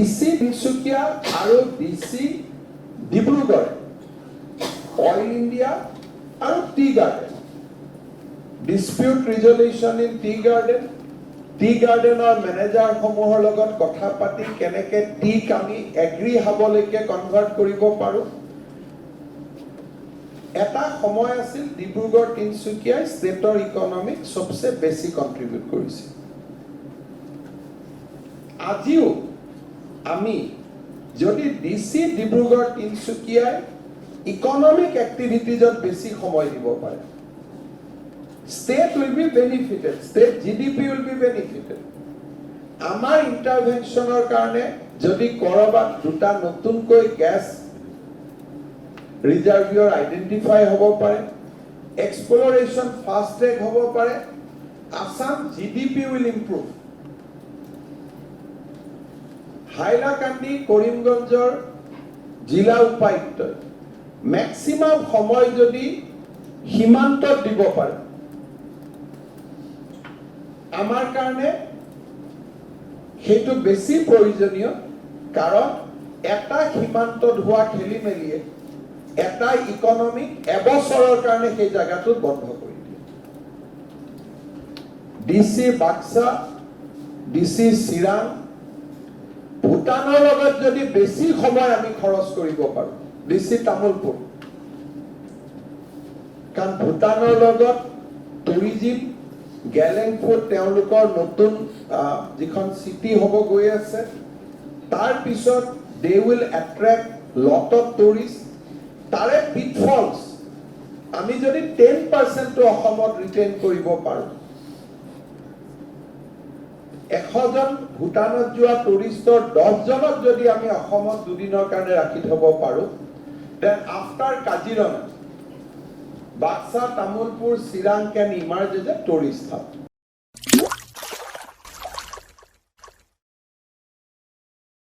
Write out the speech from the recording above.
DC Tinsukia আৰু DC Dibrugarh Oil India আৰু tea garden dispute resolution in tea গাৰ্ডেনৰ manager সমূহৰ লগত কথা পাতি কেনেকে টিক আমি এগ্ৰি হাবলৈকে কনভাৰ্ট কৰিব পাৰো। এটা সময় আছিল ডিব্ৰুগড় তিনসুকিয়াই ষ্টেটৰ ইকনমিক সবচে বেছি কন্ট্ৰিবিউট কৰিছে। আজিও আমি যদি ডিসি ডিব্ৰুগড় তিনসুকিয়াই ইকনমিক এক্টিভিটিজত বেছি সময় দিব পাৰে, state will be benefited, state GDP will be benefited. আমাৰ ইন্টাৰভেনশনৰ কাৰণে যদি কৰবাত দুটা নতুনকৈ গ্যাস ৰিজাৰ্ভিয়ৰ আইডেন্টিফাই হ'ব পাৰে, এক্সপ্লোৰেশন ফাষ্ট ট্ৰেক হ'ব পাৰে, Assam GDP will improve. Hailakandi কৰিমগঞ্জৰ জিলা উপায়ুক্ত ম্যাক্সিমাম সময় যদি সীমান্তত দিব পাৰে, আমাৰ কাৰণে সেইটো বেছি প্ৰয়োজনীয়। কাৰণ এটা সীমান্তত হোৱা খেলি মেলিয়ে এটা ইকনমিক এবছৰৰ কাৰণে সেই জায়গাটো বন্ধ কৰি দিয়ে। ডিসি বাক্সা, ডিসি চিৰাং, ভূটানৰ লগত যদি বেছি সময় আমি খৰচ কৰিব পাৰো, ডিসি তামুলপুৰ, কাৰণ ভূটানৰ লগত টুৰিজিম গেলেংফুট তেওঁলোকৰ নতুন যিখন সিটি হ'ব গৈ আছে, তাৰ পিছত they will attract lot of tourists. তাৰে pitfalls আমি যদি 10% অসমত ৰিটেইন কৰিব পাৰো, 100 জন ভূটানত যোৱা টুৰিষ্টৰ 10 জনক যদি আমি অসমত দুদিনৰ কাৰণে ৰাখি থব পাৰো, then after Kaziranga, Baksa, Tamulpur, Sirang can emerge as a tourist hub.